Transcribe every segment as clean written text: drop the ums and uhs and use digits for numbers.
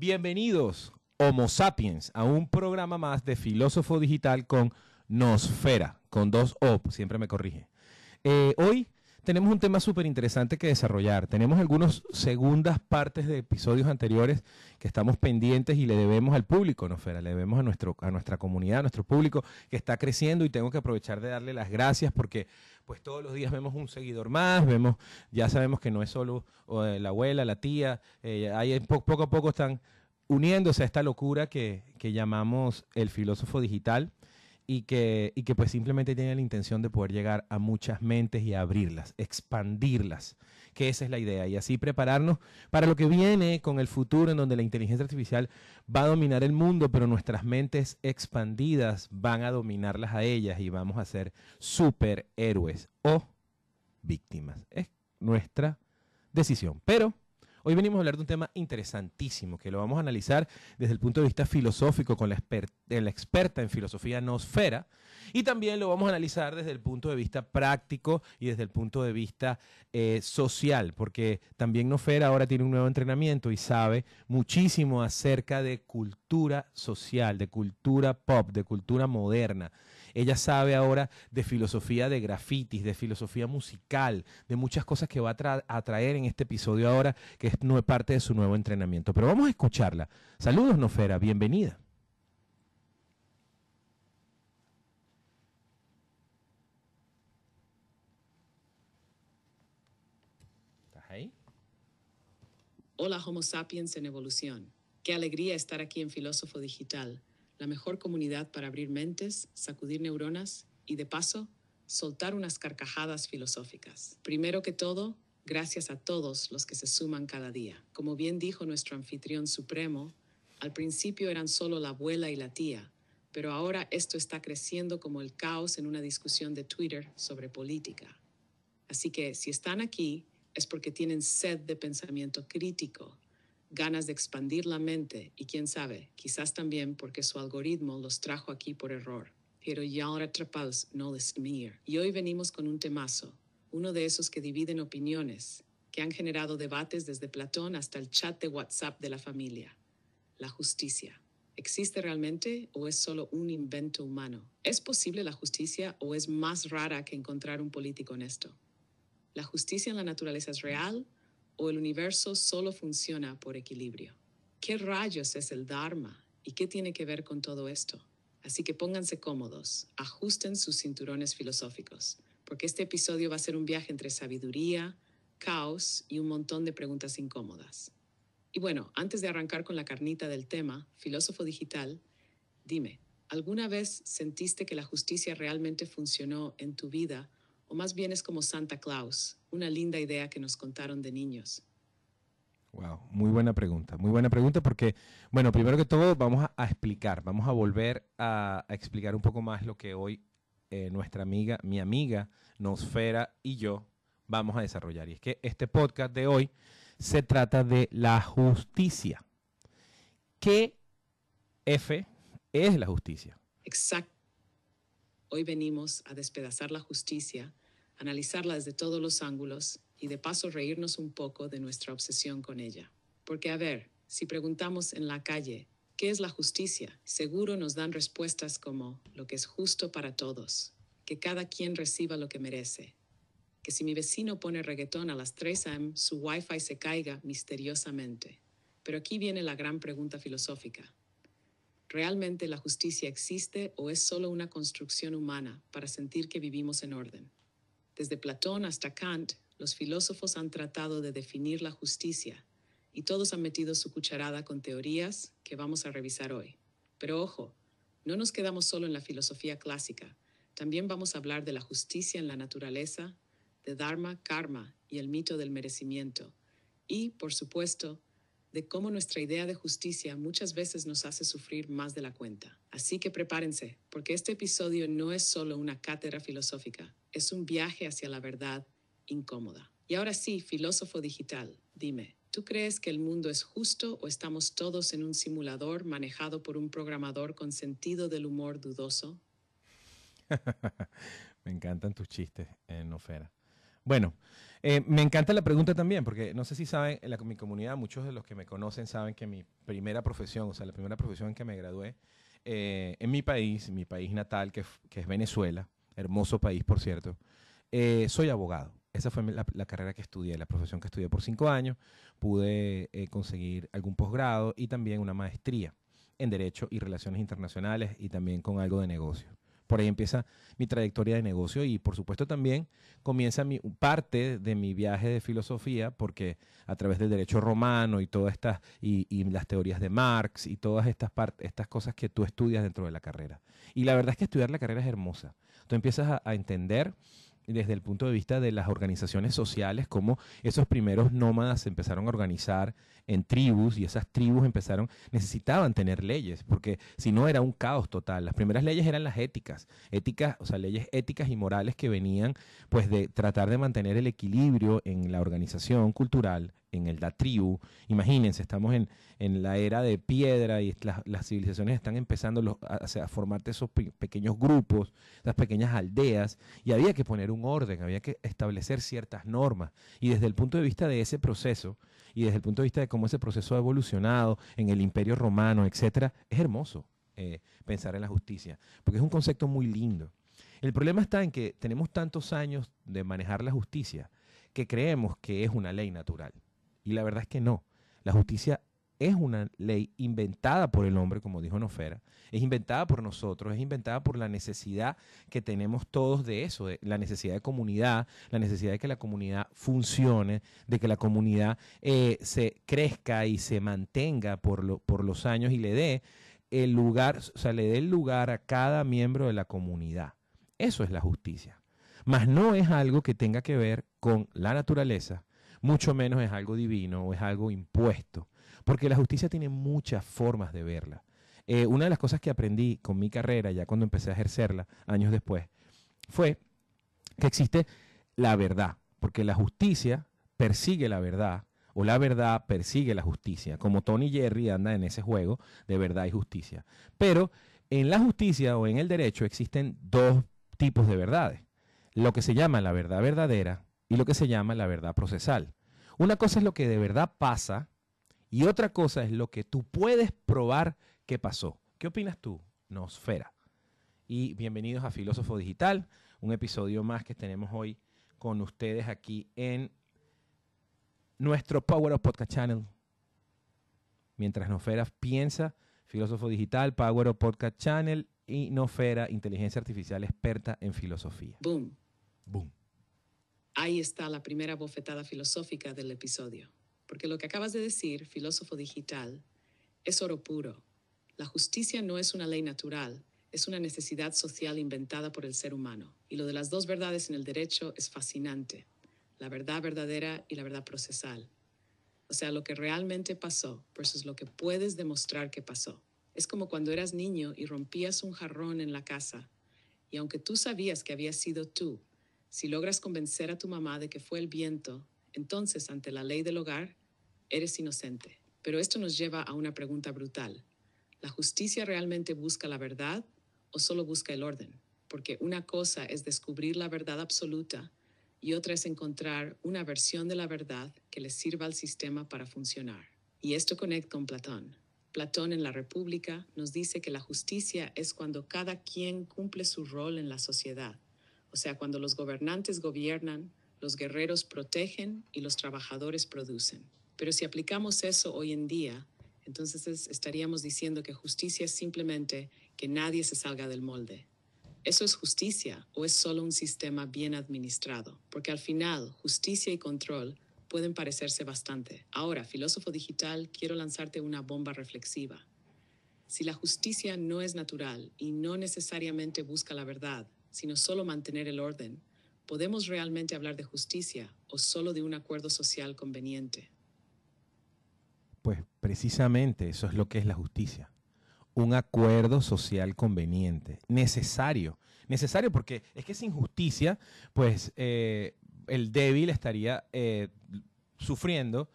Bienvenidos, Homo Sapiens, a un programa más de Filósofo Digital con Nosfera, con 2 O, siempre me corrige. Hoy tenemos un tema súper interesante que desarrollar. Tenemos algunas segundas partes de episodios anteriores que estamos pendientes y le debemos al público, Nosfera, le debemos a nuestra comunidad, a nuestro público que está creciendo, y tengo que aprovechar de darle las gracias porque pues todos los días vemos un seguidor más, ya sabemos que no es solo la abuela, la tía, poco a poco están uniéndose a esta locura que llamamos el filósofo digital. Y que pues simplemente tiene la intención de poder llegar a muchas mentes y abrirlas, expandirlas, que esa es la idea, y así prepararnos para lo que viene con el futuro, en donde la inteligencia artificial va a dominar el mundo, pero nuestras mentes expandidas van a dominarlas a ellas y vamos a ser superhéroes o víctimas. Es nuestra decisión, pero hoy venimos a hablar de un tema interesantísimo que lo vamos a analizar desde el punto de vista filosófico con la experta en filosofía Nosfera, y también lo vamos a analizar desde el punto de vista práctico y desde el punto de vista social, porque también Nosfera ahora tiene un nuevo entrenamiento y sabe muchísimo acerca de cultura social, de cultura pop, de cultura moderna. Ella sabe ahora de filosofía de grafitis, de filosofía musical, de muchas cosas que va a traer en este episodio ahora, que es parte de su nuevo entrenamiento. Pero vamos a escucharla. Saludos, Nosfera, bienvenida. ¿Estás ahí? Hola, Homo Sapiens en evolución. Qué alegría estar aquí en Filósofo Digital, la mejor comunidad para abrir mentes, sacudir neuronas y, de paso, soltar unas carcajadas filosóficas. Primero que todo, gracias a todos los que se suman cada día. Como bien dijo nuestro anfitrión supremo, al principio eran solo la abuela y la tía, pero ahora esto está creciendo como el caos en una discusión de Twitter sobre política. Así que, si están aquí, es porque tienen sed de pensamiento crítico, ganas de expandir la mente y, quién sabe, quizás también porque su algoritmo los trajo aquí por error. Pero ya atrapados no les mir. Y hoy venimos con un temazo, uno de esos que dividen opiniones, que han generado debates desde Platón hasta el chat de WhatsApp de la familia. La justicia. ¿Existe realmente o es solo un invento humano? ¿Es posible la justicia o es más rara que encontrar un político honesto? ¿La justicia en la naturaleza es real o el universo solo funciona por equilibrio? ¿Qué rayos es el Dharma y qué tiene que ver con todo esto? Así que pónganse cómodos, ajusten sus cinturones filosóficos, porque este episodio va a ser un viaje entre sabiduría, caos y un montón de preguntas incómodas. Y bueno, antes de arrancar con la carnita del tema, filósofo digital, dime, ¿alguna vez sentiste que la justicia realmente funcionó en tu vida? ¿O más bien es como Santa Claus, una linda idea que nos contaron de niños? Wow, muy buena pregunta porque, bueno, primero que todo vamos a explicar, vamos a volver a explicar un poco más lo que hoy mi amiga Nosfera y yo vamos a desarrollar. Y es que este podcast de hoy se trata de la justicia. ¿Qué F es la justicia? Exacto. Hoy venimos a despedazar la justicia, analizarla desde todos los ángulos y de paso reírnos un poco de nuestra obsesión con ella. Porque a ver, si preguntamos en la calle, ¿qué es la justicia? Seguro nos dan respuestas como lo que es justo para todos, que cada quien reciba lo que merece, que si mi vecino pone reggaetón a las 3 a.m., su wifi se caiga misteriosamente. Pero aquí viene la gran pregunta filosófica. ¿Realmente la justicia existe o es solo una construcción humana para sentir que vivimos en orden? Desde Platón hasta Kant, los filósofos han tratado de definir la justicia y todos han metido su cucharada con teorías que vamos a revisar hoy. Pero ojo, no nos quedamos solo en la filosofía clásica, también vamos a hablar de la justicia en la naturaleza, de Dharma, Karma y el mito del merecimiento, y, por supuesto, de cómo nuestra idea de justicia muchas veces nos hace sufrir más de la cuenta. Así que prepárense, porque este episodio no es solo una cátedra filosófica, es un viaje hacia la verdad incómoda. Y ahora sí, filósofo digital, dime, ¿tú crees que el mundo es justo o estamos todos en un simulador manejado por un programador con sentido del humor dudoso? Me encantan tus chistes, Nosfera. Bueno, me encanta la pregunta también, porque no sé si saben, en mi comunidad, muchos de los que me conocen saben que mi primera profesión, o sea, la primera profesión en que me gradué, en mi país natal, que es Venezuela, hermoso país, por cierto, soy abogado. Esa fue la carrera que estudié, la profesión que estudié por 5 años. Pude conseguir algún posgrado y también una maestría en Derecho y Relaciones Internacionales y también con algo de negocio. Por ahí empieza mi trayectoria de negocio y por supuesto también comienza parte de mi viaje de filosofía porque a través del derecho romano y todas estas y las teorías de Marx y todas estas cosas que tú estudias dentro de la carrera. Y la verdad es que estudiar la carrera es hermosa. Tú empiezas a entender desde el punto de vista de las organizaciones sociales, cómo esos primeros nómadas se empezaron a organizar en tribus y esas tribus necesitaban tener leyes, porque si no era un caos total. Las primeras leyes eran las éticas, o sea, leyes éticas y morales que venían pues de tratar de mantener el equilibrio en la organización cultural, en la tribu. Imagínense, estamos en la era de piedra y las civilizaciones están empezando a formarte esos pequeños grupos, esas pequeñas aldeas, y había que poner un orden, había que establecer ciertas normas. Y desde el punto de vista de ese proceso, y desde el punto de vista de cómo ese proceso ha evolucionado en el Imperio Romano, etcétera, es hermoso pensar en la justicia, porque es un concepto muy lindo. El problema está en que tenemos tantos años de manejar la justicia que creemos que es una ley natural. Y la verdad es que no. La justicia es una ley inventada por el hombre, como dijo Nofera, es inventada por nosotros, es inventada por la necesidad que tenemos todos de eso, de la necesidad de comunidad, la necesidad de que la comunidad funcione, de que la comunidad se crezca y se mantenga por los años y le dé el lugar, o sea, le dé el lugar a cada miembro de la comunidad. Eso es la justicia. Mas no es algo que tenga que ver con la naturaleza, mucho menos es algo divino o es algo impuesto, porque la justicia tiene muchas formas de verla. Una de las cosas que aprendí con mi carrera, ya cuando empecé a ejercerla, años después, fue que existe la verdad, porque la justicia persigue la verdad, o la verdad persigue la justicia, como Tony Jerry anda en ese juego de verdad y justicia. Pero en la justicia o en el derecho existen dos tipos de verdades, lo que se llama la verdad verdadera y lo que se llama la verdad procesal. Una cosa es lo que de verdad pasa y otra cosa es lo que tú puedes probar que pasó. ¿Qué opinas tú, Nosfera? Y bienvenidos a Filósofo Digital, un episodio más que tenemos hoy con ustedes aquí en nuestro Power Up Podcast Channel. Mientras Nosfera piensa, Filósofo Digital, Power Up Podcast Channel y Nosfera, inteligencia artificial experta en filosofía. Boom. Boom. Ahí está la primera bofetada filosófica del episodio. Porque lo que acabas de decir, filósofo digital, es oro puro. La justicia no es una ley natural, es una necesidad social inventada por el ser humano. Y lo de las dos verdades en el derecho es fascinante. La verdad verdadera y la verdad procesal. O sea, lo que realmente pasó versus lo que puedes demostrar que pasó. Es como cuando eras niño y rompías un jarrón en la casa. Y aunque tú sabías que había sido tú, si logras convencer a tu mamá de que fue el viento, entonces, ante la ley del hogar, eres inocente. Pero esto nos lleva a una pregunta brutal. ¿La justicia realmente busca la verdad o solo busca el orden? Porque una cosa es descubrir la verdad absoluta y otra es encontrar una versión de la verdad que le sirva al sistema para funcionar. Y esto conecta con Platón. Platón en la República nos dice que la justicia es cuando cada quien cumple su rol en la sociedad. O sea, cuando los gobernantes gobiernan, los guerreros protegen y los trabajadores producen. Pero si aplicamos eso hoy en día, entonces estaríamos diciendo que justicia es simplemente que nadie se salga del molde. ¿Eso es justicia o es solo un sistema bien administrado? Porque al final, justicia y control pueden parecerse bastante. Ahora, filósofo digital, quiero lanzarte una bomba reflexiva. Si la justicia no es natural y no necesariamente busca la verdad, sino solo mantener el orden, ¿podemos realmente hablar de justicia o solo de un acuerdo social conveniente? Pues precisamente eso es lo que es la justicia. Un acuerdo social conveniente, necesario porque es que sin justicia, pues el débil estaría sufriendo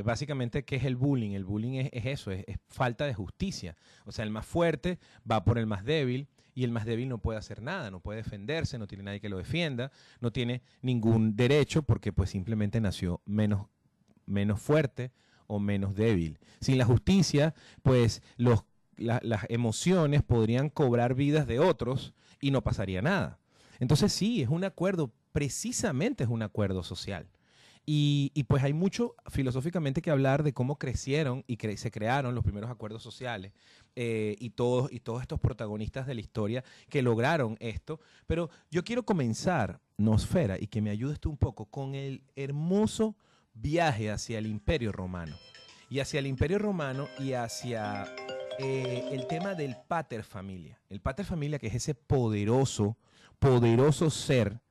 básicamente qué es el bullying. El bullying es eso, es falta de justicia. O sea, el más fuerte va por el más débil y el más débil no puede hacer nada, no puede defenderse, no tiene nadie que lo defienda, no tiene ningún derecho porque pues simplemente nació menos fuerte o menos débil. Sin la justicia, pues las emociones podrían cobrar vidas de otros y no pasaría nada. Entonces sí, es un acuerdo, precisamente es un acuerdo social. Y pues hay mucho filosóficamente que hablar de cómo crecieron y se crearon los primeros acuerdos sociales y todos estos protagonistas de la historia que lograron esto. Pero yo quiero comenzar, Nosfera, y que me ayudes tú un poco con el hermoso viaje hacia el Imperio Romano. Y hacia el Imperio Romano y hacia el tema del pater familia. El pater familia, que es ese poderoso ser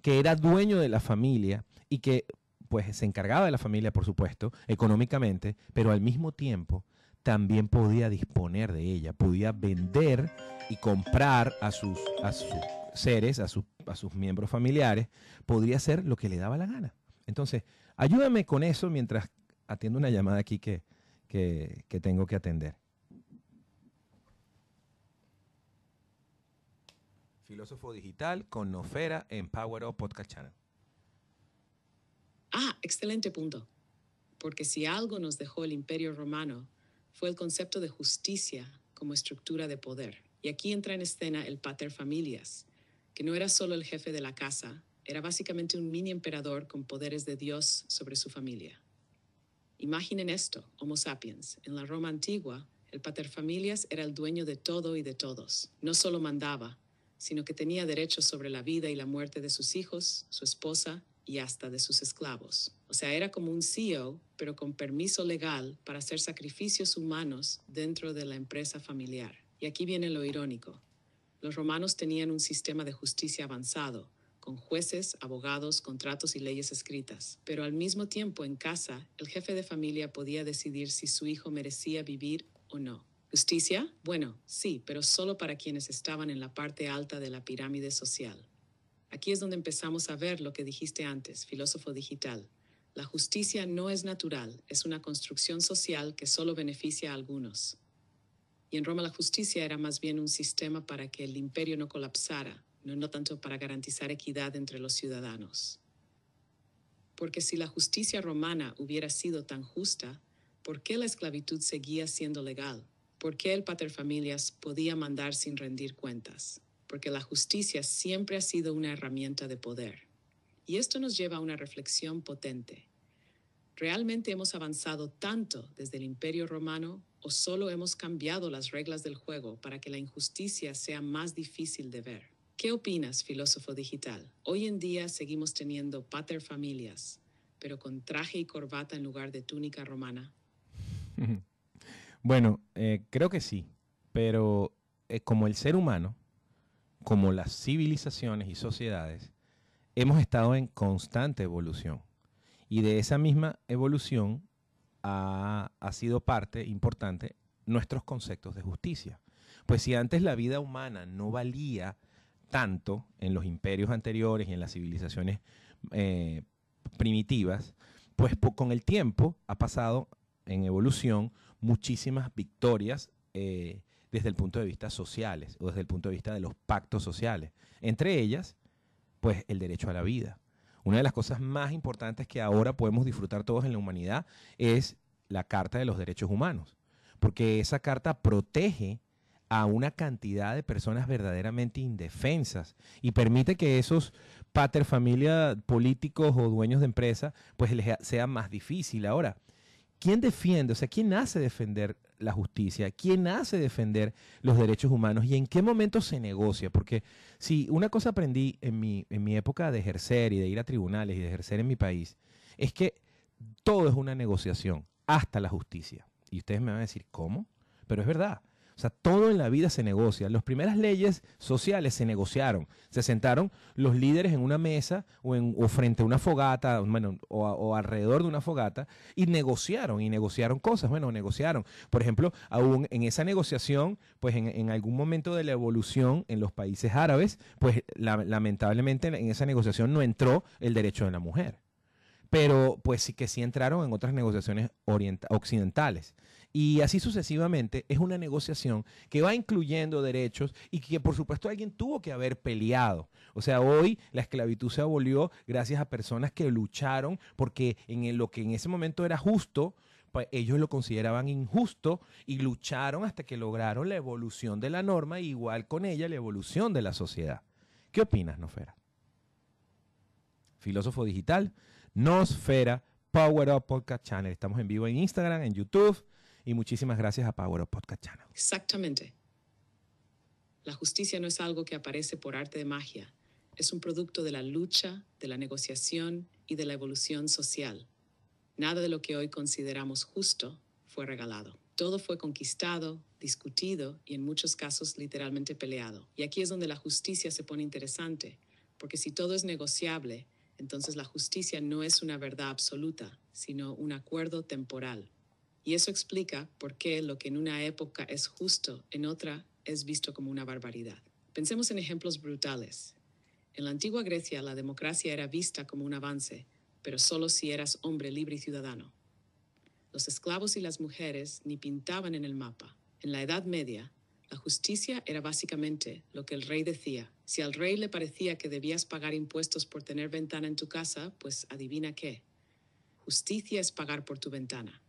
que era dueño de la familia y que pues se encargaba de la familia, por supuesto, económicamente, pero al mismo tiempo también podía disponer de ella, podía vender y comprar a sus seres, a sus miembros familiares, podría hacer lo que le daba la gana. Entonces, ayúdame con eso mientras atiendo una llamada aquí que tengo que atender. Filósofo digital con Nosfera en Power Up Podcast Channel. Excelente punto. Porque si algo nos dejó el Imperio Romano fue el concepto de justicia como estructura de poder. Y aquí entra en escena el pater familias, que no era solo el jefe de la casa, era básicamente un mini emperador con poderes de Dios sobre su familia. Imaginen esto, Homo sapiens. En la Roma antigua, el paterfamilias era el dueño de todo y de todos. No solo mandaba, sino que tenía derechos sobre la vida y la muerte de sus hijos, su esposa y hasta de sus esclavos. O sea, era como un CEO, pero con permiso legal para hacer sacrificios humanos dentro de la empresa familiar. Y aquí viene lo irónico. Los romanos tenían un sistema de justicia avanzado, con jueces, abogados, contratos y leyes escritas. Pero al mismo tiempo, en casa, el jefe de familia podía decidir si su hijo merecía vivir o no. ¿Justicia? Bueno, sí, pero solo para quienes estaban en la parte alta de la pirámide social. Aquí es donde empezamos a ver lo que dijiste antes, filósofo digital. La justicia no es natural, es una construcción social que solo beneficia a algunos. Y en Roma la justicia era más bien un sistema para que el imperio no colapsara, no tanto para garantizar equidad entre los ciudadanos. Porque si la justicia romana hubiera sido tan justa, ¿por qué la esclavitud seguía siendo legal? ¿Por qué el paterfamilias podía mandar sin rendir cuentas? Porque la justicia siempre ha sido una herramienta de poder. Y esto nos lleva a una reflexión potente. ¿Realmente hemos avanzado tanto desde el Imperio Romano o solo hemos cambiado las reglas del juego para que la injusticia sea más difícil de ver? ¿Qué opinas, filósofo digital? Hoy en día seguimos teniendo paterfamilias, pero con traje y corbata en lugar de túnica romana. Bueno, creo que sí, pero como el ser humano, como las civilizaciones y sociedades, hemos estado en constante evolución. Y de esa misma evolución ha sido parte importante nuestros conceptos de justicia. Pues si antes la vida humana no valía tanto en los imperios anteriores y en las civilizaciones primitivas, pues con el tiempo ha pasado en evolución muchísimas victorias desde el punto de vista sociales o desde el punto de vista de los pactos sociales. Entre ellas, pues el derecho a la vida. Una de las cosas más importantes que ahora podemos disfrutar todos en la humanidad es la Carta de los Derechos Humanos, porque esa carta protege a una cantidad de personas verdaderamente indefensas y permite que esos paterfamilia políticos o dueños de empresa pues les sea más difícil. Ahora, ¿quién defiende? O sea, ¿quién hace defender la justicia? ¿Quién hace defender los derechos humanos? ¿Y en qué momento se negocia? Porque si una cosa aprendí en mi época de ejercer y de ir a tribunales y de ejercer en mi país, es que todo es una negociación, hasta la justicia. Y ustedes me van a decir, ¿cómo? Pero es verdad. O sea, todo en la vida se negocia. Las primeras leyes sociales se negociaron. Se sentaron los líderes en una mesa o frente a una fogata, bueno, o alrededor de una fogata y negociaron cosas. Bueno, negociaron. Por ejemplo, aún en esa negociación, pues en algún momento de la evolución en los países árabes, pues lamentablemente en esa negociación no entró el derecho de la mujer. Pero pues sí que sí entraron en otras negociaciones occidentales. Y así sucesivamente es una negociación que va incluyendo derechos y que por supuesto alguien tuvo que haber peleado. O sea, hoy la esclavitud se abolió gracias a personas que lucharon porque lo que en ese momento era justo, pues ellos lo consideraban injusto y lucharon hasta que lograron la evolución de la norma y igual con ella la evolución de la sociedad. ¿Qué opinas, Nosfera? Filósofo digital, Nosfera, Power Up Podcast Channel. Estamos en vivo en Instagram, en YouTube y muchísimas gracias a Power Up Podcast Channel. Exactamente. La justicia no es algo que aparece por arte de magia. Es un producto de la lucha, de la negociación y de la evolución social. Nada de lo que hoy consideramos justo fue regalado. Todo fue conquistado, discutido y en muchos casos literalmente peleado. Y aquí es donde la justicia se pone interesante, porque si todo es negociable, entonces la justicia no es una verdad absoluta, sino un acuerdo temporal. Y eso explica por qué lo que en una época es justo, en otra es visto como una barbaridad. Pensemos en ejemplos brutales. En la antigua Grecia, la democracia era vista como un avance, pero solo si eras hombre libre y ciudadano. Los esclavos y las mujeres ni pintaban en el mapa. En la Edad Media, la justicia era básicamente lo que el rey decía. Si al rey le parecía que debías pagar impuestos por tener ventana en tu casa, pues adivina qué. Justicia es pagar por tu ventana.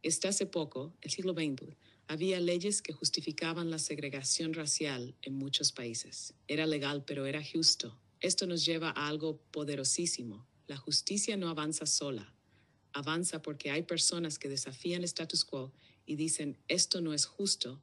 Hasta hace poco, el siglo XX, había leyes que justificaban la segregación racial en muchos países. Era legal, pero era justo. Esto nos lleva a algo poderosísimo. La justicia no avanza sola. Avanza porque hay personas que desafían el status quo y dicen esto no es justo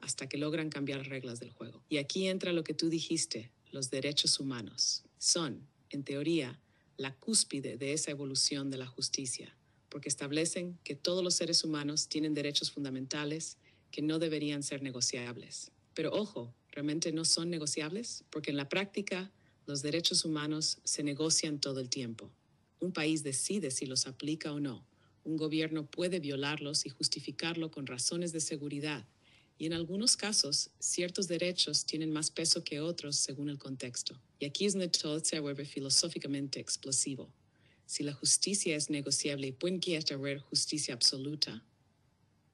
hasta que logran cambiar las reglas del juego. Y aquí entra lo que tú dijiste, los derechos humanos. Son, en teoría, la cúspide de esa evolución de la justicia, porque establecen que todos los seres humanos tienen derechos fundamentales que no deberían ser negociables. Pero ojo, ¿realmente no son negociables? Porque en la práctica, los derechos humanos se negocian todo el tiempo. Un país decide si los aplica o no. Un gobierno puede violarlos y justificarlo con razones de seguridad. Y en algunos casos, ciertos derechos tienen más peso que otros según el contexto. Y aquí es donde todo se vuelve filosóficamente explosivo. Si la justicia es negociable, ¿puede haber justicia absoluta?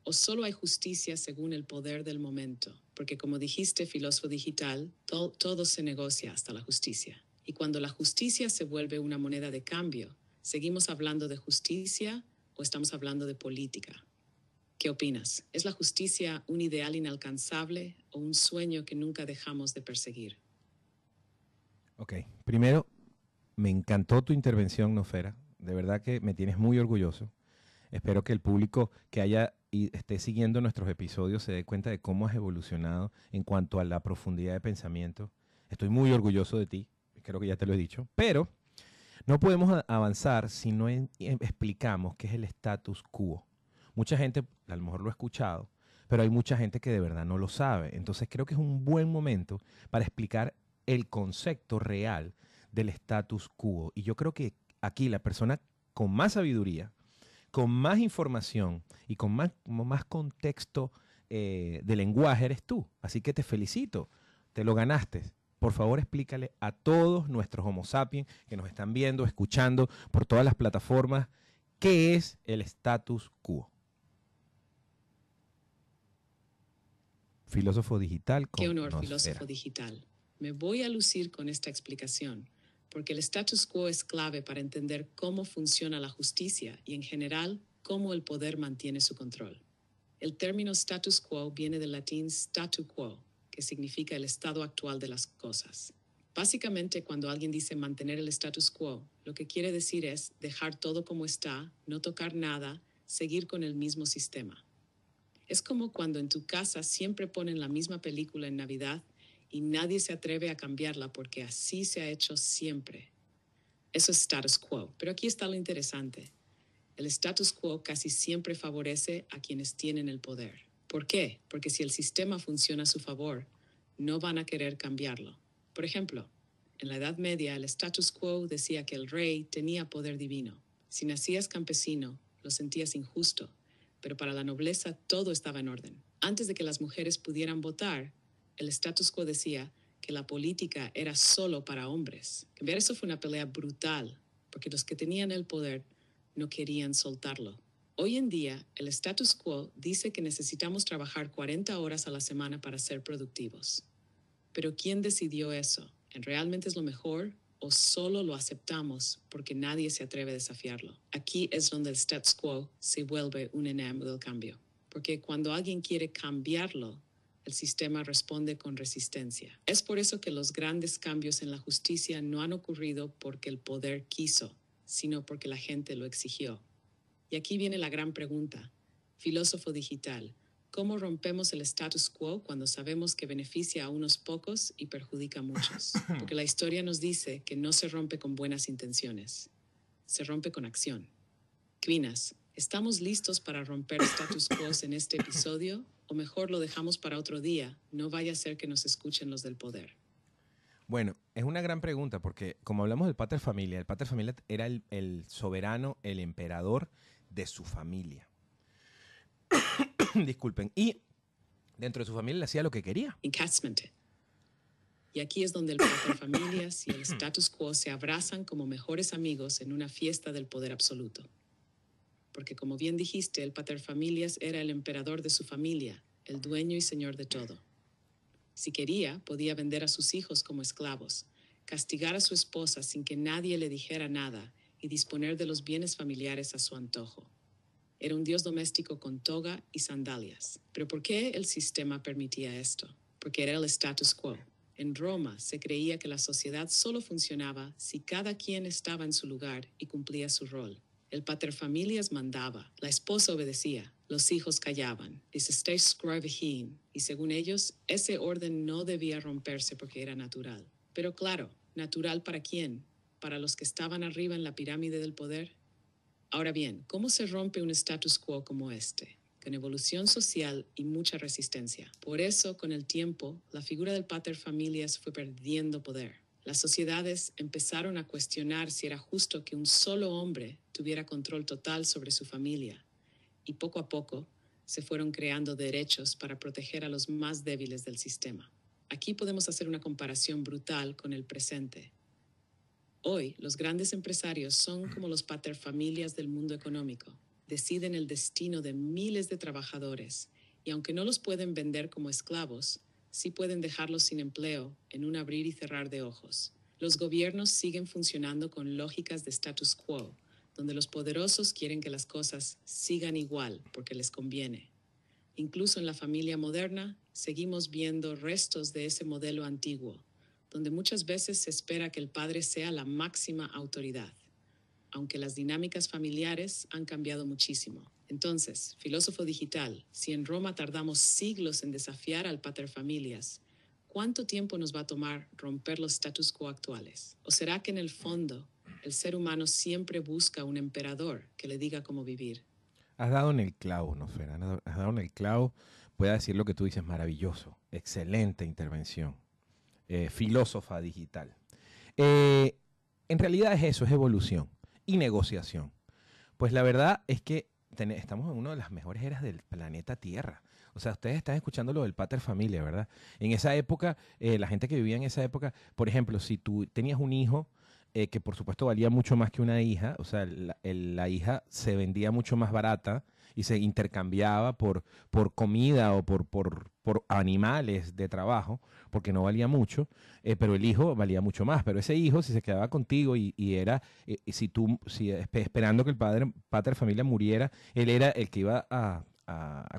¿O solo hay justicia según el poder del momento? Porque como dijiste, filósofo digital, todo se negocia hasta la justicia. Y cuando la justicia se vuelve una moneda de cambio, ¿seguimos hablando de justicia o estamos hablando de política? ¿Qué opinas? ¿Es la justicia un ideal inalcanzable o un sueño que nunca dejamos de perseguir? Ok, primero, me encantó tu intervención, Nosfera. De verdad que me tienes muy orgulloso. Espero que el público que haya y esté siguiendo nuestros episodios se dé cuenta de cómo has evolucionado en cuanto a la profundidad de pensamiento. Estoy muy orgulloso de ti, creo que ya te lo he dicho, pero no podemos avanzar si no explicamos qué es el status quo. Mucha gente a lo mejor lo ha escuchado, pero hay mucha gente que de verdad no lo sabe. Entonces creo que es un buen momento para explicar el concepto real del status quo. Y yo creo que aquí la persona con más sabiduría, con más información y con más contexto de lenguaje eres tú. Así que te felicito, te lo ganaste. Por favor, explícale a todos nuestros Homo sapiens que nos están viendo, escuchando por todas las plataformas, ¿qué es el status quo? Filósofo digital con Qué honor, Nosfera. filósofo digital. Me voy a lucir con esta explicación, porque el status quo es clave para entender cómo funciona la justicia y, en general, cómo el poder mantiene su control. El término status quo viene del latín statu quo, que significa el estado actual de las cosas. Básicamente, cuando alguien dice mantener el status quo, lo que quiere decir es dejar todo como está, no tocar nada, seguir con el mismo sistema. Es como cuando en tu casa siempre ponen la misma película en Navidad y nadie se atreve a cambiarla porque así se ha hecho siempre. Eso es status quo. Pero aquí está lo interesante. El status quo casi siempre favorece a quienes tienen el poder. ¿Por qué? Porque si el sistema funciona a su favor, no van a querer cambiarlo. Por ejemplo, en la Edad Media el status quo decía que el rey tenía poder divino. Si nacías campesino, lo sentías injusto, pero para la nobleza todo estaba en orden. Antes de que las mujeres pudieran votar, el status quo decía que la política era solo para hombres. Cambiar eso fue una pelea brutal, porque los que tenían el poder no querían soltarlo. Hoy en día, el status quo dice que necesitamos trabajar 40 horas a la semana para ser productivos. Pero ¿quién decidió eso? ¿Realmente es lo mejor o solo lo aceptamos porque nadie se atreve a desafiarlo? Aquí es donde el status quo se vuelve un enemigo del cambio. Porque cuando alguien quiere cambiarlo, el sistema responde con resistencia. Es por eso que los grandes cambios en la justicia no han ocurrido porque el poder quiso, sino porque la gente lo exigió. Y aquí viene la gran pregunta. Filósofo digital, ¿cómo rompemos el status quo cuando sabemos que beneficia a unos pocos y perjudica a muchos? Porque la historia nos dice que no se rompe con buenas intenciones, se rompe con acción. Quinas, ¿estamos listos para romper status quo en este episodio? O mejor lo dejamos para otro día, no vaya a ser que nos escuchen los del poder. Bueno, es una gran pregunta porque como hablamos del pater familia, el pater familia era el soberano, el emperador de su familia. Disculpen. Y dentro de su familia le hacía lo que quería. Encasment. Y aquí es donde el paterfamilias y el status quo se abrazan como mejores amigos en una fiesta del poder absoluto. Porque como bien dijiste, el paterfamilias era el emperador de su familia, el dueño y señor de todo. Si quería, podía vender a sus hijos como esclavos, castigar a su esposa sin que nadie le dijera nada y disponer de los bienes familiares a su antojo. Era un dios doméstico con toga y sandalias. ¿Pero por qué el sistema permitía esto? Porque era el status quo. En Roma se creía que la sociedad solo funcionaba si cada quien estaba en su lugar y cumplía su rol. El paterfamilias mandaba, la esposa obedecía, los hijos callaban, y según ellos, ese orden no debía romperse porque era natural. Pero claro, ¿natural para quién? ¿Para los que estaban arriba en la pirámide del poder? Ahora bien, ¿cómo se rompe un status quo como este? Con evolución social y mucha resistencia. Por eso, con el tiempo, la figura del paterfamilias fue perdiendo poder. Las sociedades empezaron a cuestionar si era justo que un solo hombre tuviera control total sobre su familia. Y poco a poco, se fueron creando derechos para proteger a los más débiles del sistema. Aquí podemos hacer una comparación brutal con el presente. Hoy, los grandes empresarios son como los paterfamilias del mundo económico. Deciden el destino de miles de trabajadores y aunque no los pueden vender como esclavos, sí pueden dejarlos sin empleo en un abrir y cerrar de ojos. Los gobiernos siguen funcionando con lógicas de status quo, donde los poderosos quieren que las cosas sigan igual porque les conviene. Incluso en la familia moderna, seguimos viendo restos de ese modelo antiguo, donde muchas veces se espera que el padre sea la máxima autoridad, aunque las dinámicas familiares han cambiado muchísimo. Entonces, filósofo digital, si en Roma tardamos siglos en desafiar al paterfamilias, ¿cuánto tiempo nos va a tomar romper los status quo actuales? ¿O será que en el fondo el ser humano siempre busca un emperador que le diga cómo vivir? Has dado en el clavo, ¿no, Fer? Has dado en el clavo. Voy a decir lo que tú dices, maravilloso. Excelente intervención. Filósofa digital. En realidad es eso, es evolución y negociación. Pues la verdad es que estamos en una de las mejores eras del planeta Tierra. O sea, ustedes están escuchando lo del paterfamilia, ¿verdad? En esa época, la gente que vivía en esa época, por ejemplo, si tú tenías un hijo que por supuesto valía mucho más que una hija, o sea, la hija se vendía mucho más barata y se intercambiaba por comida o por animales de trabajo, porque no valía mucho, pero el hijo valía mucho más. Pero ese hijo, si se quedaba contigo y era, esperando que el pater familia muriera, él era el que iba a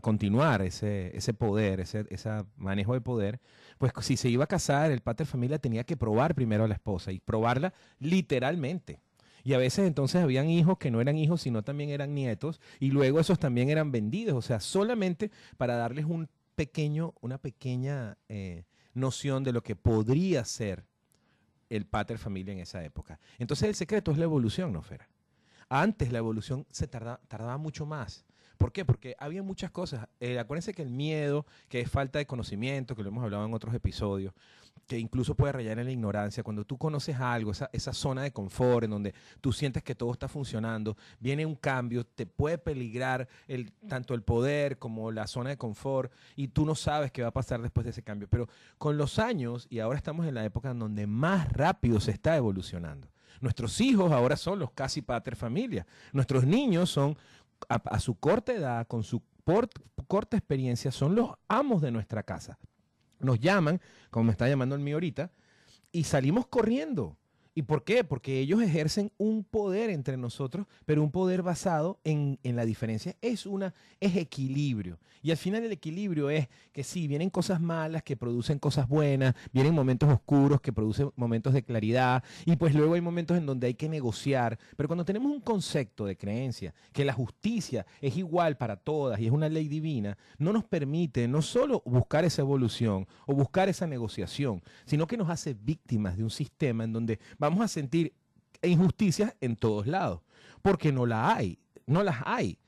continuar ese poder, ese manejo de poder. Pues si se iba a casar, el pater familia tenía que probar primero a la esposa y probarla literalmente. Y a veces entonces habían hijos que no eran hijos, sino también eran nietos, y luego esos también eran vendidos, o sea, solamente para darles una pequeña noción de lo que podría ser el pater familia en esa época. Entonces el secreto es la evolución, ¿no, Fera? Antes la evolución se tardaba mucho más. ¿Por qué? Porque había muchas cosas. Acuérdense que el miedo, que es falta de conocimiento, que lo hemos hablado en otros episodios, que incluso puede rayar en la ignorancia. Cuando tú conoces algo, esa zona de confort en donde tú sientes que todo está funcionando, viene un cambio, te puede peligrar tanto el poder como la zona de confort y tú no sabes qué va a pasar después de ese cambio. Pero con los años, y ahora estamos en la época en donde más rápido se está evolucionando. Nuestros hijos ahora son los casi pater familia. Nuestros niños son a su corta edad, con su corta experiencia, son los amos de nuestra casa. Nos llaman, como me está llamando el mío ahorita, y salimos corriendo. ¿Y por qué? Porque ellos ejercen un poder entre nosotros, pero un poder basado en la diferencia. Es equilibrio. Y al final el equilibrio es que sí, vienen cosas malas que producen cosas buenas, vienen momentos oscuros que producen momentos de claridad, y pues luego hay momentos en donde hay que negociar. Pero cuando tenemos un concepto de creencia, que la justicia es igual para todas y es una ley divina, no nos permite no solo buscar esa evolución o buscar esa negociación, sino que nos hace víctimas de un sistema en donde vamos a sentir injusticias en todos lados, porque no las hay.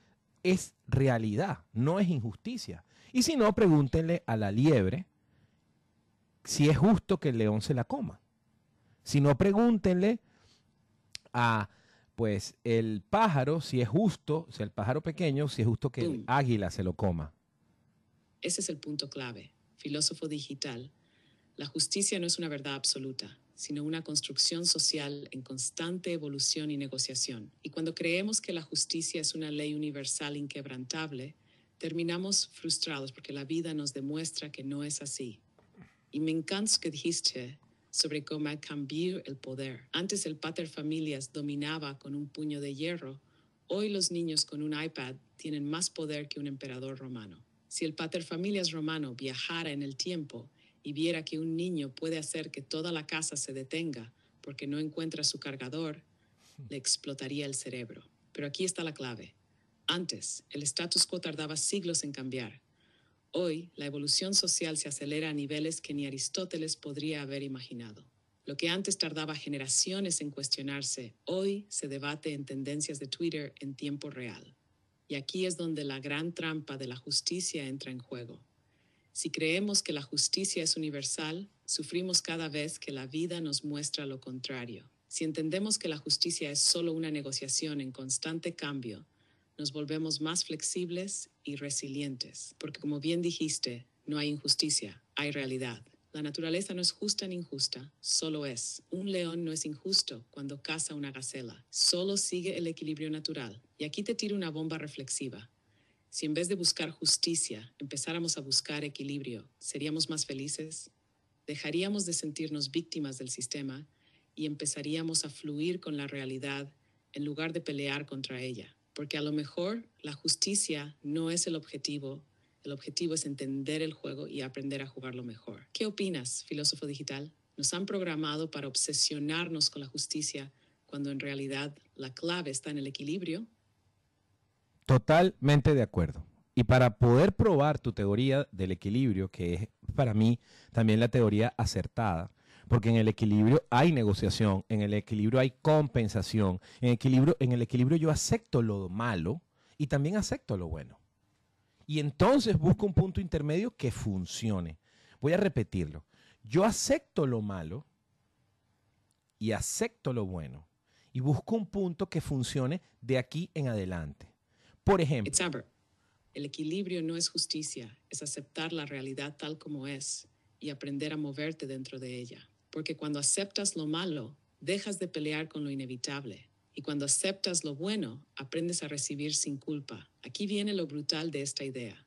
Es realidad, no es injusticia. Y si no, pregúntenle a la liebre si es justo que el león se la coma. Si no, pregúntenle a pues el pájaro si es justo, o sea, el pájaro pequeño, si es justo que el águila se lo coma. Ese es el punto clave. Filósofo digital. La justicia no es una verdad absoluta, sino una construcción social en constante evolución y negociación. Y cuando creemos que la justicia es una ley universal inquebrantable, terminamos frustrados porque la vida nos demuestra que no es así. Y me encanta lo que dijiste sobre cómo cambió el poder. Antes el paterfamilias dominaba con un puño de hierro. Hoy los niños con un iPad tienen más poder que un emperador romano. Si el paterfamilias romano viajara en el tiempo y viera que un niño puede hacer que toda la casa se detenga porque no encuentra su cargador, le explotaría el cerebro. Pero aquí está la clave. Antes, el status quo tardaba siglos en cambiar. Hoy, la evolución social se acelera a niveles que ni Aristóteles podría haber imaginado. Lo que antes tardaba generaciones en cuestionarse, hoy se debate en tendencias de Twitter en tiempo real. Y aquí es donde la gran trampa de la justicia entra en juego. Si creemos que la justicia es universal, sufrimos cada vez que la vida nos muestra lo contrario. Si entendemos que la justicia es solo una negociación en constante cambio, nos volvemos más flexibles y resilientes, porque como bien dijiste, no hay injusticia, hay realidad. La naturaleza no es justa ni injusta, solo es. Un león no es injusto cuando caza una gacela, solo sigue el equilibrio natural. Y aquí te tiro una bomba reflexiva. Si en vez de buscar justicia, empezáramos a buscar equilibrio, ¿seríamos más felices? Dejaríamos de sentirnos víctimas del sistema y empezaríamos a fluir con la realidad en lugar de pelear contra ella. Porque a lo mejor la justicia no es el objetivo es entender el juego y aprender a jugarlo mejor. ¿Qué opinas, filósofo digital? ¿Nos han programado para obsesionarnos con la justicia cuando en realidad la clave está en el equilibrio? Totalmente de acuerdo. Y para poder probar tu teoría del equilibrio, que es para mí también la teoría acertada, porque en el equilibrio hay negociación, en el equilibrio hay compensación, en el equilibrio yo acepto lo malo y también acepto lo bueno. Y entonces busco un punto intermedio que funcione. Voy a repetirlo. Yo acepto lo malo y acepto lo bueno. Y busco un punto que funcione de aquí en adelante. Por ejemplo, el equilibrio no es justicia, es aceptar la realidad tal como es y aprender a moverte dentro de ella. Porque cuando aceptas lo malo, dejas de pelear con lo inevitable. Y cuando aceptas lo bueno, aprendes a recibir sin culpa. Aquí viene lo brutal de esta idea.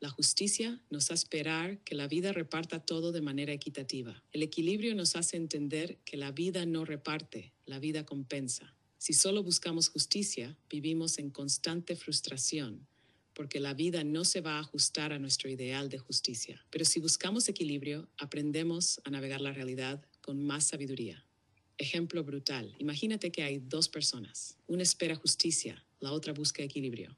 La justicia nos hace esperar que la vida reparta todo de manera equitativa. El equilibrio nos hace entender que la vida no reparte, la vida compensa. Si solo buscamos justicia, vivimos en constante frustración, porque la vida no se va a ajustar a nuestro ideal de justicia. Pero si buscamos equilibrio, aprendemos a navegar la realidad con más sabiduría. Ejemplo brutal. Imagínate que hay dos personas. Una espera justicia, la otra busca equilibrio.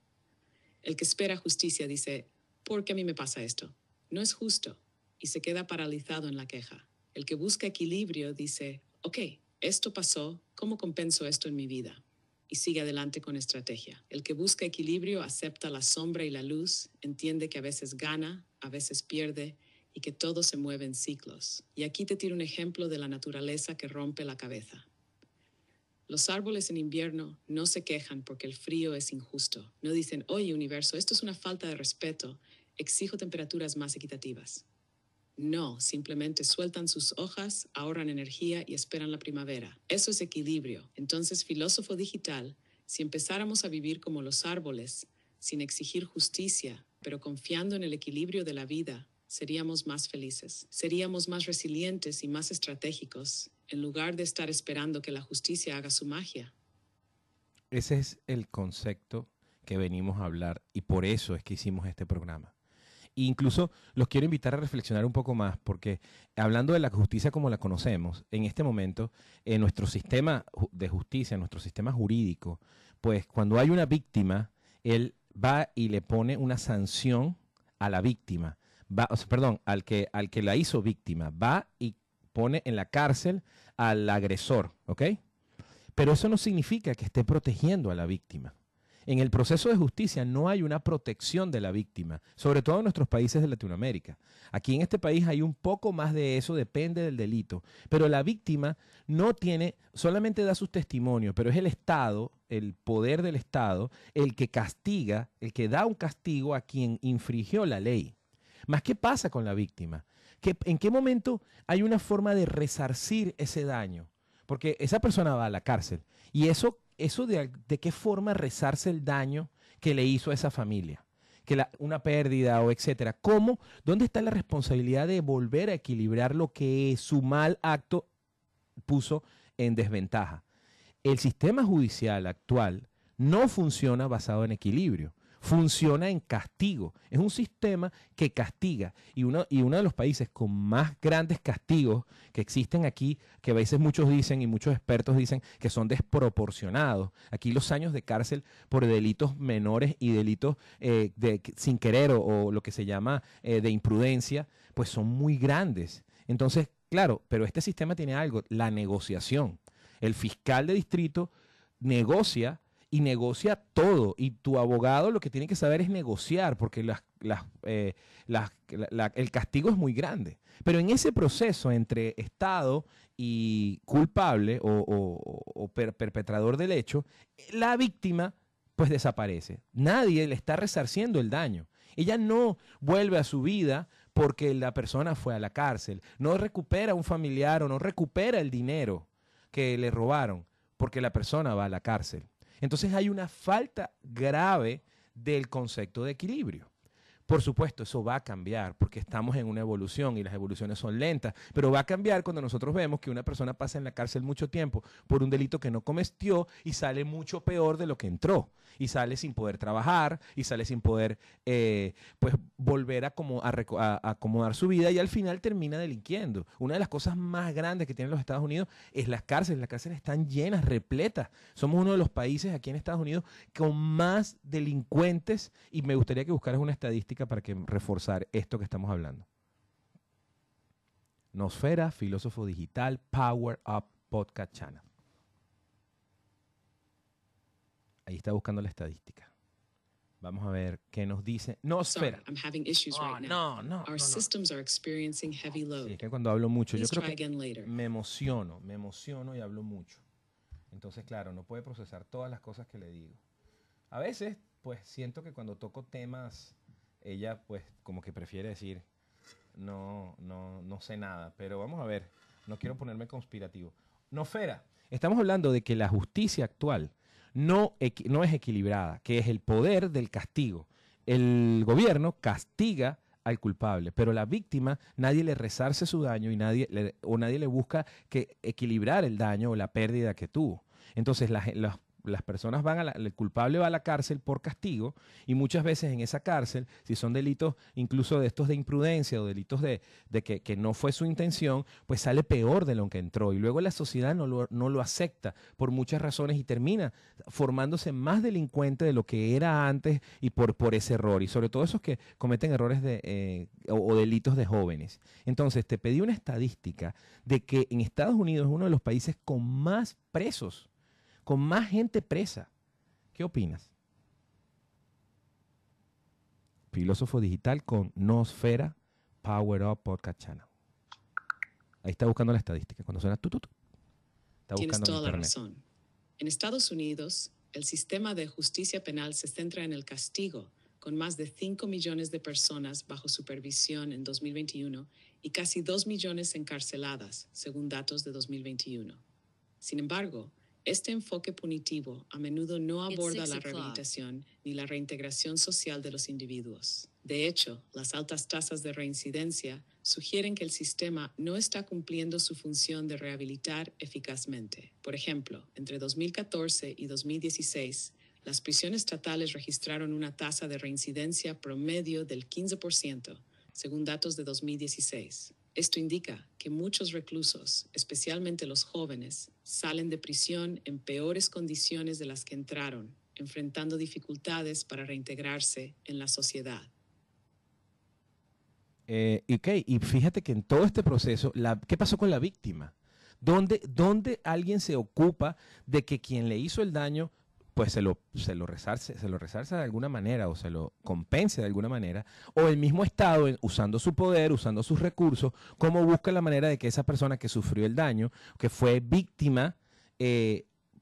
El que espera justicia dice, ¿por qué a mí me pasa esto? No es justo. Y se queda paralizado en la queja. El que busca equilibrio dice, ok, esto pasó, ¿cómo compenso esto en mi vida? Y sigue adelante con estrategia. El que busca equilibrio acepta la sombra y la luz, entiende que a veces gana, a veces pierde, y que todo se mueve en ciclos. Y aquí te tiro un ejemplo de la naturaleza que rompe la cabeza. Los árboles en invierno no se quejan porque el frío es injusto. No dicen, oye universo, esto es una falta de respeto, exijo temperaturas más equitativas. No, simplemente sueltan sus hojas, ahorran energía y esperan la primavera. Eso es equilibrio. Entonces, filósofo digital, Si empezáramos a vivir como los árboles, sin exigir justicia, pero confiando en el equilibrio de la vida, seríamos más felices. Seríamos más resilientes y más estratégicos, en lugar de estar esperando que la justicia haga su magia. Ese es el concepto que venimos a hablar y por eso es que hicimos este programa. E incluso los quiero invitar a reflexionar un poco más, porque hablando de la justicia como la conocemos, en este momento, en nuestro sistema de justicia, nuestro sistema jurídico, pues cuando hay una víctima, él va y le pone una sanción a la víctima, perdón, al que la hizo víctima, va y pone en la cárcel al agresor, ¿ok? Pero eso no significa que esté protegiendo a la víctima. En el proceso de justicia no hay una protección de la víctima, sobre todo en nuestros países de Latinoamérica. Aquí en este país hay un poco más de eso, depende del delito. Pero la víctima no tiene, solamente da sus testimonios, pero es el Estado, el poder del Estado, el que castiga, el que da un castigo a quien infringió la ley. Más, ¿qué pasa con la víctima? ¿En qué momento hay una forma de resarcir ese daño? Porque esa persona va a la cárcel y eso de qué forma resarce el daño que le hizo a esa familia, una pérdida o etcétera. ¿Cómo? ¿Dónde está la responsabilidad de volver a equilibrar lo que su mal acto puso en desventaja? El sistema judicial actual no funciona basado en equilibrio. Funciona en castigo. Es un sistema que castiga. Y uno de los países con más grandes castigos que existen aquí, que a veces muchos dicen y muchos expertos dicen que son desproporcionados. Aquí los años de cárcel por delitos menores y delitos sin querer o lo que se llama de imprudencia, pues son muy grandes. Entonces, claro, pero este sistema tiene algo, la negociación. El fiscal de distrito negocia y negocia todo. Y tu abogado lo que tiene que saber es negociar, porque el castigo es muy grande. Pero en ese proceso entre Estado y culpable o perpetrador del hecho, la víctima pues desaparece. Nadie le está resarciendo el daño. Ella no vuelve a su vida porque la persona fue a la cárcel. No recupera un familiar o no recupera el dinero que le robaron porque la persona va a la cárcel. Entonces hay una falta grave del concepto de equilibrio. Por supuesto, eso va a cambiar porque estamos en una evolución y las evoluciones son lentas, pero va a cambiar cuando nosotros vemos que una persona pasa en la cárcel mucho tiempo por un delito que no cometió y sale mucho peor de lo que entró. Y sale sin poder trabajar y sale sin poder pues volver a acomodar su vida y al final termina delinquiendo. Una de las cosas más grandes que tienen los Estados Unidos es las cárceles. Las cárceles están llenas, repletas. Somos uno de los países aquí en Estados Unidos con más delincuentes y me gustaría que buscaras una estadística para reforzar esto que estamos hablando. Nosfera, filósofo digital, Power Up Podcast Channel. Ahí está buscando la estadística. Vamos a ver qué nos dice Nosfera. I'm having issues right now. No. Our systems are experiencing heavy load. Sí, es que cuando hablo mucho, yo Please creo try again later. que me emociono y hablo mucho. Entonces, claro, no puede procesar todas las cosas que le digo. A veces, pues, siento que cuando toco temas, ella, pues, como que prefiere decir, no sé nada. Pero vamos a ver, no quiero ponerme conspirativo. Nosfera, estamos hablando de que la justicia actual no es equilibrada, que es el poder del castigo. El gobierno castiga al culpable, pero la víctima nadie le resarce su daño y nadie le busca que equilibrar el daño o la pérdida que tuvo. Entonces las personas el culpable va a la cárcel por castigo y muchas veces en esa cárcel, si son delitos incluso de estos de imprudencia o delitos de que no fue su intención, pues sale peor de lo que entró y luego la sociedad no lo acepta por muchas razones y termina formándose más delincuente de lo que era antes y por ese error y sobre todo esos que cometen errores o delitos de jóvenes. Entonces te pedí una estadística de que en Estados Unidos es uno de los países con más presos, con más gente presa. ¿Qué opinas? Filósofo digital con Nosfera, Power Up Podcast Channel. Ahí está buscando la estadística. Cuando suena está Tienes buscando en toda la internet. razón. En Estados Unidos, el sistema de justicia penal se centra en el castigo, con más de 5 millones de personas bajo supervisión en 2021 y casi 2 millones encarceladas, según datos de 2021. Sin embargo, Este enfoque punitivo a menudo no aborda la rehabilitación ni la reintegración social de los individuos. De hecho, las altas tasas de reincidencia sugieren que el sistema no está cumpliendo su función de rehabilitar eficazmente. Por ejemplo, entre 2014 y 2016, las prisiones estatales registraron una tasa de reincidencia promedio del 15%, según datos de 2016. Esto indica que muchos reclusos, especialmente los jóvenes, salen de prisión en peores condiciones de las que entraron, enfrentando dificultades para reintegrarse en la sociedad. Y fíjate que en todo este proceso, ¿qué pasó con la víctima? ¿Dónde alguien se ocupa de que quien le hizo el daño pues se lo resarce de alguna manera o se lo compense de alguna manera, o el mismo Estado, usando su poder, usando sus recursos, cómo busca la manera de que esa persona que sufrió el daño, que fue víctima,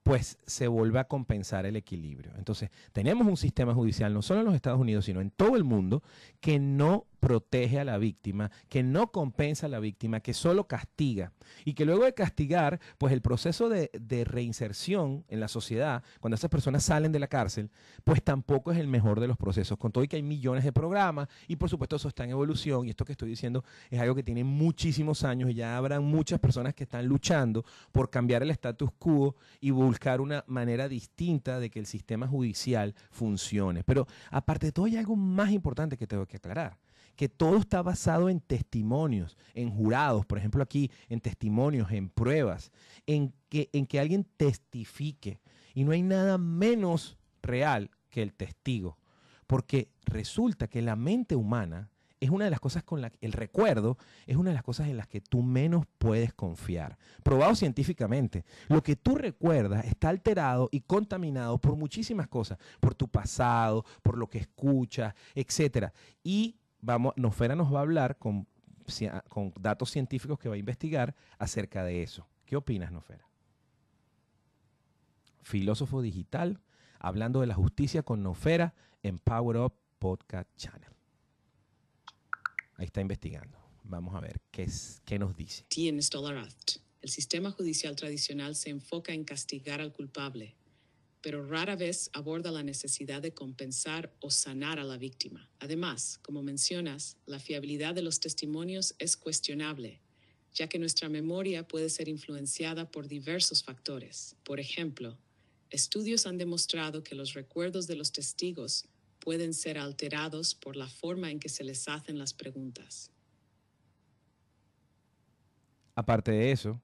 pues se vuelva a compensar el equilibrio? Entonces, tenemos un sistema judicial, no solo en los Estados Unidos, sino en todo el mundo, que no protege a la víctima, que no compensa a la víctima, que solo castiga. Y que luego de castigar, pues el proceso de reinserción en la sociedad, cuando esas personas salen de la cárcel, pues tampoco es el mejor de los procesos, con todo y que hay millones de programas, y por supuesto eso está en evolución, y esto que estoy diciendo es algo que tiene muchísimos años, y ya habrán muchas personas que están luchando por cambiar el status quo y buscar una manera distinta de que el sistema judicial funcione. Pero aparte de todo, hay algo más importante que tengo que aclarar, que todo está basado en testimonios, en jurados, por ejemplo aquí, en testimonios, en pruebas, en que alguien testifique. Y no hay nada menos real que el testigo, porque resulta que la mente humana es una de las cosas el recuerdo es una de las cosas en las que tú menos puedes confiar. Probado científicamente, lo que tú recuerdas está alterado y contaminado por muchísimas cosas, por tu pasado, por lo que escuchas, etcétera. Y Nosfera nos va a hablar con datos científicos que va a investigar acerca de eso. ¿Qué opinas, Nosfera? Filósofo digital, hablando de la justicia con Nosfera en Power Up Podcast Channel. Ahí está investigando. Vamos a ver qué nos dice. El sistema judicial tradicional se enfoca en castigar al culpable, pero rara vez aborda la necesidad de compensar o sanar a la víctima. Además, como mencionas, la fiabilidad de los testimonios es cuestionable, ya que nuestra memoria puede ser influenciada por diversos factores. Por ejemplo, estudios han demostrado que los recuerdos de los testigos pueden ser alterados por la forma en que se les hacen las preguntas. Aparte de eso,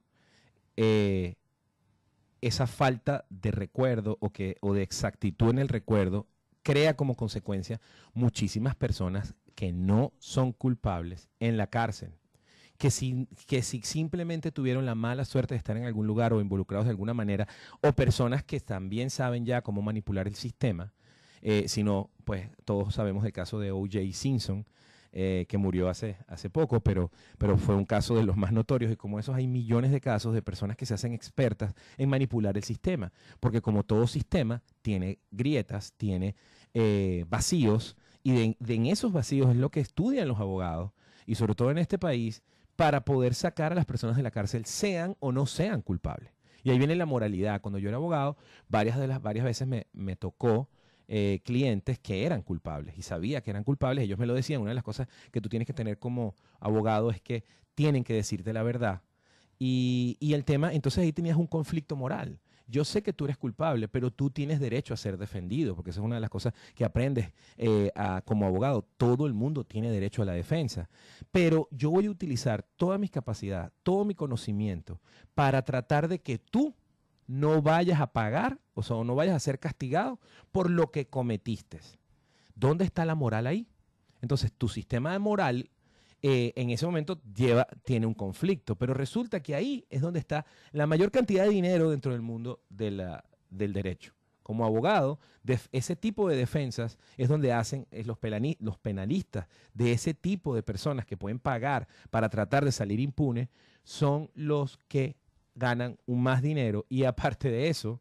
esa falta de recuerdo o de exactitud en el recuerdo crea como consecuencia muchísimas personas que no son culpables en la cárcel, que si simplemente tuvieron la mala suerte de estar en algún lugar o involucrados de alguna manera, o personas que también saben ya cómo manipular el sistema, sino, pues todos sabemos el caso de O.J. Simpson, que murió hace poco, pero fue un caso de los más notorios, y como esos hay millones de casos de personas que se hacen expertas en manipular el sistema, porque como todo sistema tiene grietas, tiene vacíos, y en esos vacíos es lo que estudian los abogados, y sobre todo en este país, para poder sacar a las personas de la cárcel, sean o no sean culpables. Y ahí viene la moralidad. Cuando yo era abogado, varias veces me tocó clientes que eran culpables y sabía que eran culpables. Ellos me lo decían. Una de las cosas que tú tienes que tener como abogado es que tienen que decirte la verdad. Y el tema, entonces ahí tenías un conflicto moral. Yo sé que tú eres culpable, pero tú tienes derecho a ser defendido, porque esa es una de las cosas que aprendes como abogado. Todo el mundo tiene derecho a la defensa. Pero yo voy a utilizar toda mi capacidad, todo mi conocimiento para tratar de que tú no vayas a pagar, o sea, no vayas a ser castigado por lo que cometiste. ¿Dónde está la moral ahí? Entonces, tu sistema de moral en ese momento tiene un conflicto, pero resulta que ahí es donde está la mayor cantidad de dinero dentro del mundo del derecho. Como abogado, ese tipo de defensas es donde hacen los penalistas de ese tipo de personas que pueden pagar para tratar de salir impunes, son los que ganan un más dinero, y aparte de eso,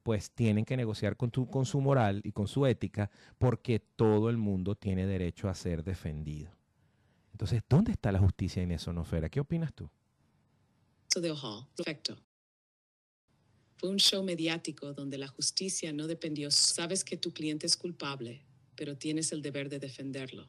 pues tienen que negociar con su moral y con su ética, porque todo el mundo tiene derecho a ser defendido. Entonces, ¿dónde está la justicia en eso, Nosfera? ¿Qué opinas tú? Perfecto. Fue un show mediático donde la justicia no dependió. Sabes que tu cliente es culpable, pero tienes el deber de defenderlo.